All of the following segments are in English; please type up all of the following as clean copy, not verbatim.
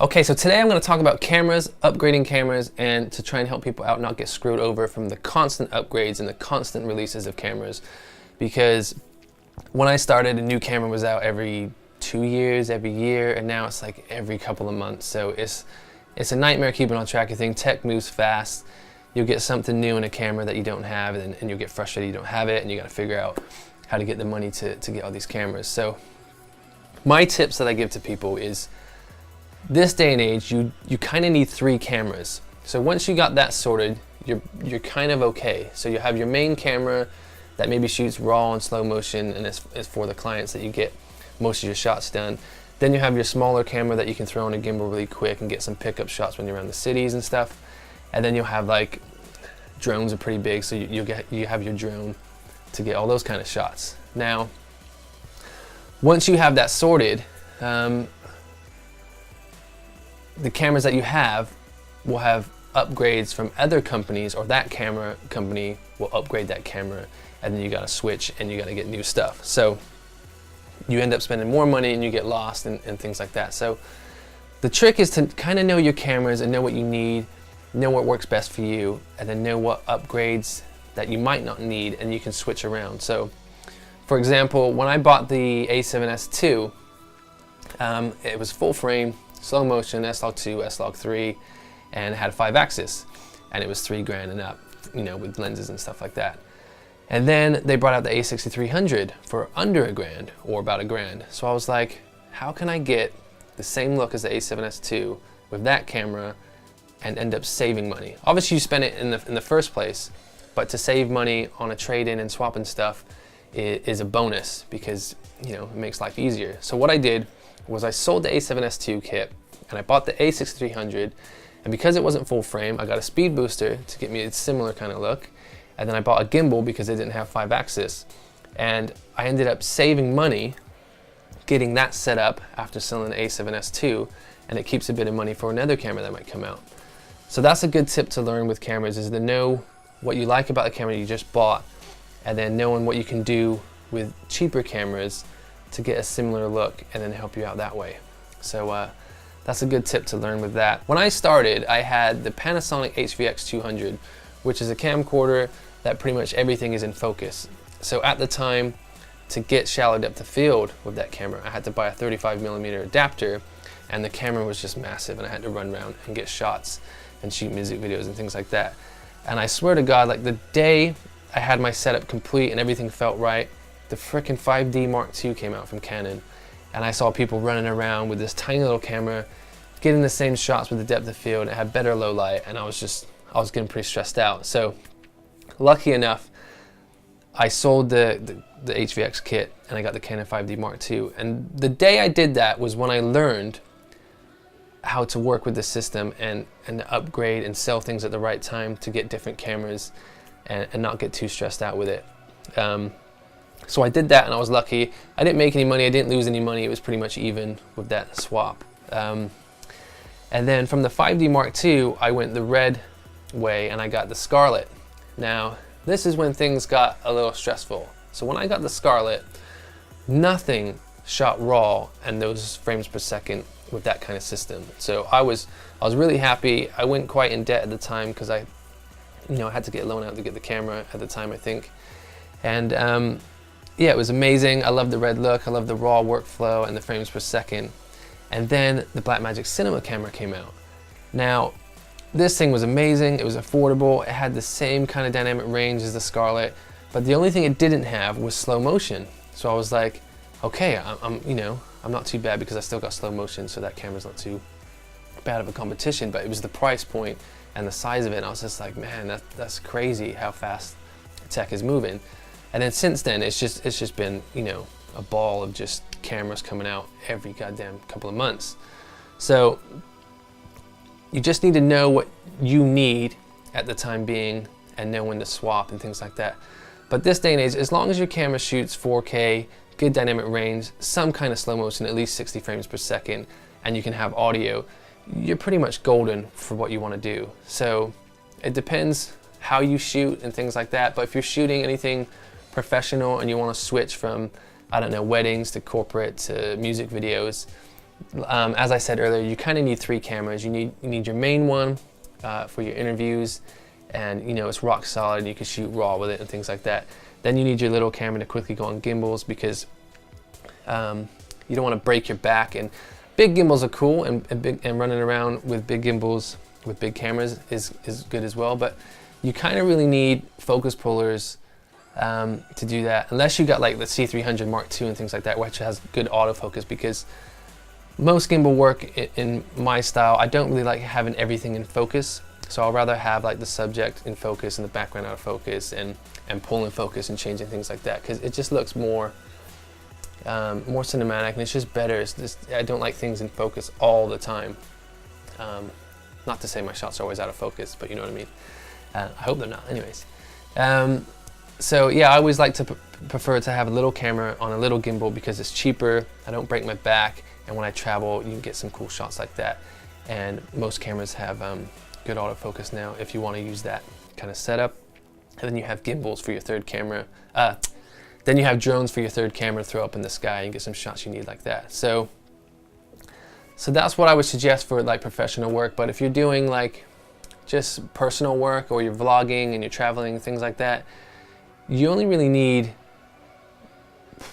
Okay, so today I'm going to talk about cameras, upgrading cameras, and to try and help people out not get screwed over from the constant upgrades and the constant releases of cameras. Because when I started, a new camera was out every 2 years, every year, and now it's like every couple of months. So it's a nightmare keeping on track of things. Tech moves fast. You'll get something new in a camera that you don't have, and you'll get frustrated you don't have it, and you got to figure out how to get the money to get all these cameras. So my tips that I give to people is, this day and age, you kind of need 3 cameras. So once you got that sorted, you're kind of okay. So you have your main camera that maybe shoots raw and slow motion, and it's for the clients that you get most of your shots done. Then you have your smaller camera that you can throw on a gimbal really quick and get some pickup shots when you're around the cities and stuff. And then you'll have, like, drones are pretty big, so you have your drone to get all those kind of shots. Now, once you have that sorted, the cameras that you have will have upgrades from other companies, or that camera company will upgrade that camera, and then you gotta switch and you gotta get new stuff. So you end up spending more money and you get lost and things like that. So the trick is to kind of know your cameras and know what you need, know what works best for you, and then know what upgrades that you might not need, and you can switch around. So for example, when I bought the A7S II, it was full frame, slow motion, S-Log2, S-Log3, and it had 5-axis, and it was $3,000 and up, you know, with lenses and stuff like that. And then they brought out the A6300 for under $1,000, or about $1,000. So I was like, how can I get the same look as the A7S II with that camera and end up saving money? Obviously you spend it in the first place, but to save money on a trade-in and swapping stuff is a bonus, because, you know, it makes life easier. So what I did was I sold the A7S II kit, and I bought the A6300, and because it wasn't full frame, I got a speed booster to get me a similar kind of look, and then I bought a gimbal because it didn't have 5-axis, and I ended up saving money getting that set up after selling the A7S II, and it keeps a bit of money for another camera that might come out. So that's a good tip to learn with cameras, is to know what you like about the camera you just bought, and then knowing what you can do with cheaper cameras to get a similar look, and then help you out that way. So that's a good tip to learn with that. When I started, I had the Panasonic HVX200, which is a camcorder that pretty much everything is in focus. So at the time, to get shallow depth of field with that camera, I had to buy a 35mm adapter, and the camera was just massive, and I had to run around and get shots and shoot music videos and things like that. And I swear to God, like, the day I had my setup complete and everything felt right, the frickin' 5D Mark II came out from Canon, and I saw people running around with this tiny little camera, getting the same shots with the depth of field, and it had better low light, and I was getting pretty stressed out. So lucky enough, I sold the HVX kit, and I got the Canon 5D Mark II, and the day I did that was when I learned how to work with the system and upgrade and sell things at the right time to get different cameras and not get too stressed out with it. So I did that, and I was lucky. I didn't make any money, I didn't lose any money, it was pretty much even with that swap. And then from the 5D Mark II, I went the red way, and I got the Scarlet. Now, this is when things got a little stressful. So when I got the Scarlet, nothing shot raw and those frames per second with that kind of system. So I was really happy. I went quite in debt at the time, because I had to get a loan out to get the camera at the time, I think. And yeah, it was amazing. I love the red look, I love the raw workflow and the frames per second. And then the Blackmagic cinema camera came out. Now, this thing was amazing, it was affordable, it had the same kind of dynamic range as the Scarlet, but the only thing it didn't have was slow motion. So I was like, okay, I'm not too bad, because I still got slow motion, so that camera's not too bad of a competition, but it was the price point and the size of it, and I was just like, man, that's crazy how fast tech is moving. And then since then, it's just been, a ball of just cameras coming out every goddamn couple of months. So you just need to know what you need at the time being, and know when to swap and things like that. But this day and age, as long as your camera shoots 4K, good dynamic range, some kind of slow motion, at least 60 frames per second, and you can have audio, you're pretty much golden for what you want to do. So it depends how you shoot and things like that, but if you're shooting anything professional and you want to switch from, I don't know, weddings to corporate to music videos, as I said earlier, you kind of need 3 cameras. You need your main one for your interviews, and it's rock solid. You can shoot raw with it and things like that. Then you need your little camera to quickly go on gimbals, because you don't want to break your back. And big gimbals are cool, and running around with big gimbals with big cameras is good as well. But you kind of really need focus pullers to do that, unless you got like the C300 Mark II and things like that, which has good autofocus. Because most gimbal work in my style, I don't really like having everything in focus, so I'll rather have like the subject in focus and the background out of focus, and pulling focus and changing things like that, because it just looks more cinematic, and it's just better. I don't like things in focus all the time. Not to say my shots are always out of focus, but you know what I mean. I hope they're not. Anyways, so yeah, I always like to prefer to have a little camera on a little gimbal, because it's cheaper. I don't break my back, and when I travel, you can get some cool shots like that. And most cameras have good autofocus now, if you want to use that kind of setup. And then you have gimbals for your third camera. Then you have drones for your third camera to throw up in the sky and get some shots you need like that. So that's what I would suggest for like professional work. But if you're doing like just personal work, or you're vlogging and you're traveling, things like that, you only really need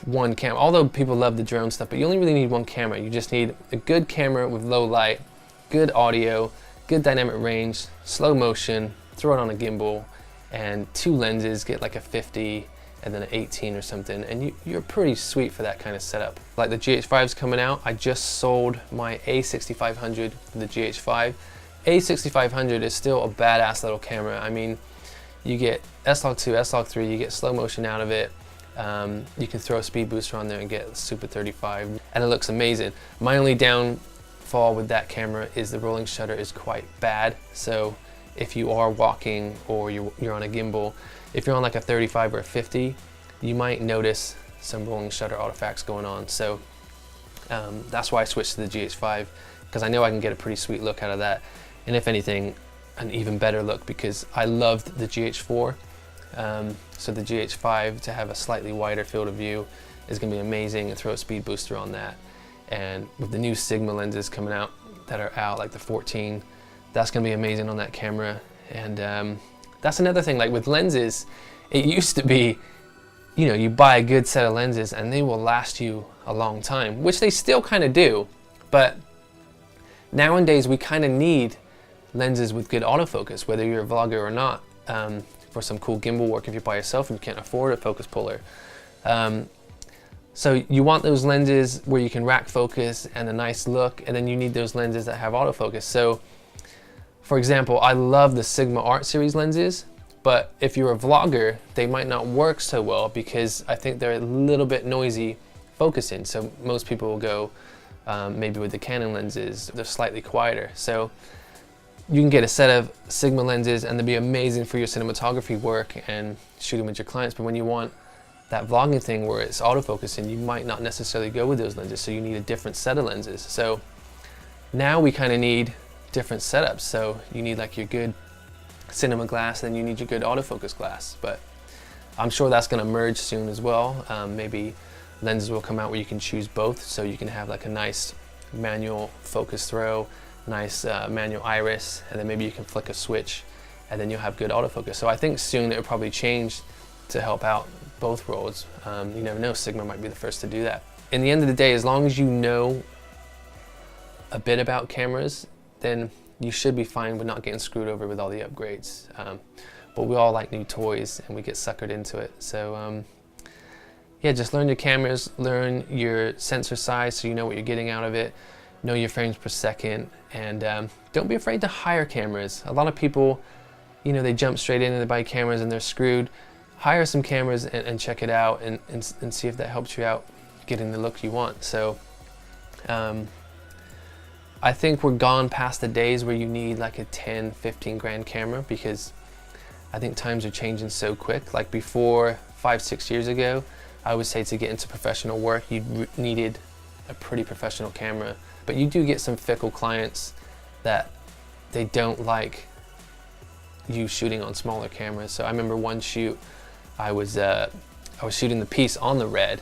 1 camera. Although people love the drone stuff, but you only really need 1 camera. You just need a good camera with low light, good audio, good dynamic range, slow motion, throw it on a gimbal, and 2 lenses. Get like a 50 and then an 18 or something, and you're pretty sweet for that kind of setup. Like the GH5's coming out. I just sold my A6500 for the GH5. A6500 is still a badass little camera. I mean, you get S-Log2, S-Log3, you get slow motion out of it. You can throw a speed booster on there and get Super 35, and it looks amazing. My only downfall with that camera is the rolling shutter is quite bad. So if you are walking, or you're on a gimbal, if you're on like a 35 or a 50, you might notice some rolling shutter artifacts going on. So that's why I switched to the GH5, because I know I can get a pretty sweet look out of that. And if anything, an even better look, because I loved the GH4. So the GH5, to have a slightly wider field of view, is going to be amazing, and throw a speed booster on that. And with the new Sigma lenses coming out that are out, like the 14, that's going to be amazing on that camera. And that's another thing, like with lenses, it used to be, you buy a good set of lenses and they will last you a long time, which they still kind of do. But nowadays we kind of need lenses with good autofocus, whether you're a vlogger or not, for some cool gimbal work if you're by yourself and you can't afford a focus puller. So you want those lenses where you can rack focus and a nice look, and then you need those lenses that have autofocus. So for example, I love the Sigma Art Series lenses, but if you're a vlogger, they might not work so well, because I think they're a little bit noisy focusing. So most people will go maybe with the Canon lenses, they're slightly quieter. So you can get a set of Sigma lenses and they'll be amazing for your cinematography work and shooting with your clients. But when you want that vlogging thing where it's autofocusing, you might not necessarily go with those lenses. So you need a different set of lenses. So now we kind of need different setups. So you need like your good cinema glass, and then you need your good autofocus glass. But I'm sure that's going to merge soon as well. Maybe lenses will come out where you can choose both, so you can have like a nice manual focus throw, nice manual iris, and then maybe you can flick a switch and then you'll have good autofocus. So I think soon it'll probably change to help out both worlds. You never know, Sigma might be the first to do that. In the end of the day, as long as you know a bit about cameras, then you should be fine with not getting screwed over with all the upgrades. But we all like new toys and we get suckered into it. So yeah, just learn your cameras, learn your sensor size so you know what you're getting out of it, know your frames per second, and don't be afraid to hire cameras. A lot of people, they jump straight in and they buy cameras and they're screwed. Hire some cameras and check it out and see if that helps you out getting the look you want. So I think we're gone past the days where you need like a 10, 15 grand camera, because I think times are changing so quick. Like before, 5, 6 years ago, I would say to get into professional work, you needed a pretty professional camera. But you do get some fickle clients that they don't like you shooting on smaller cameras. So I remember one shoot, I was shooting the piece on the Red,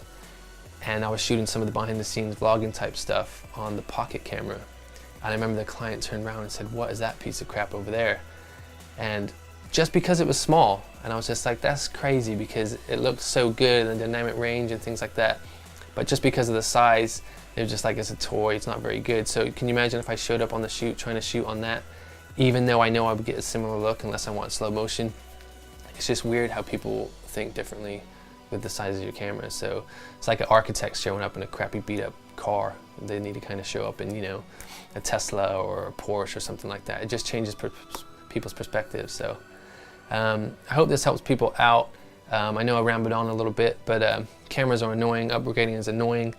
and I was shooting some of the behind the scenes vlogging type stuff on the pocket camera. And I remember the client turned around and said, "What is that piece of crap over there?" And just because it was small, and I was just like, that's crazy, because it looked so good and the dynamic range and things like that. But just because of the size, it was just like, it's a toy, it's not very good. So can you imagine if I showed up on the shoot trying to shoot on that, even though I know I would get a similar look unless I want slow motion? It's just weird how people think differently with the size of your camera. So it's like an architect showing up in a crappy beat up car. They need to kind of show up in, you know, a Tesla or a Porsche or something like that. It just changes people's perspective. So I hope this helps people out. I know I rambled on a little bit, but cameras are annoying, upgrading is annoying.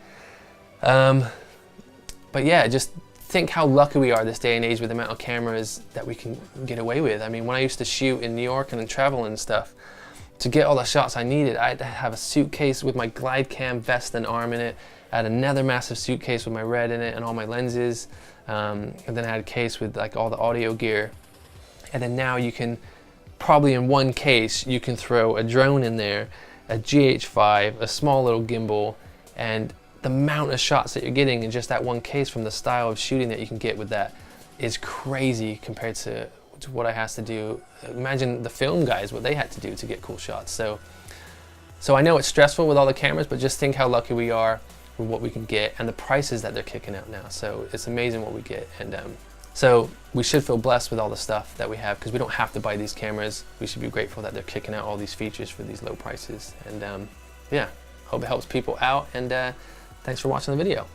But yeah, just think how lucky we are this day and age with the amount of cameras that we can get away with. I mean, when I used to shoot in New York and travel and stuff, to get all the shots I needed, I had to have a suitcase with my glide cam vest and arm in it. I had another massive suitcase with my red in it and all my lenses. And then I had a case with like all the audio gear. And then now you can, probably in one case, you can throw a drone in there, a GH5, a small little gimbal, and the amount of shots that you're getting in just that one case from the style of shooting that you can get with that is crazy compared to what I has to do. Imagine the film guys, what they had to do to get cool shots. So I know it's stressful with all the cameras, but just think how lucky we are with what we can get and the prices that they're kicking out now. So it's amazing what we get. And so we should feel blessed with all the stuff that we have, because we don't have to buy these cameras. We should be grateful that they're kicking out all these features for these low prices. And yeah, hope it helps people out, and thanks for watching the video.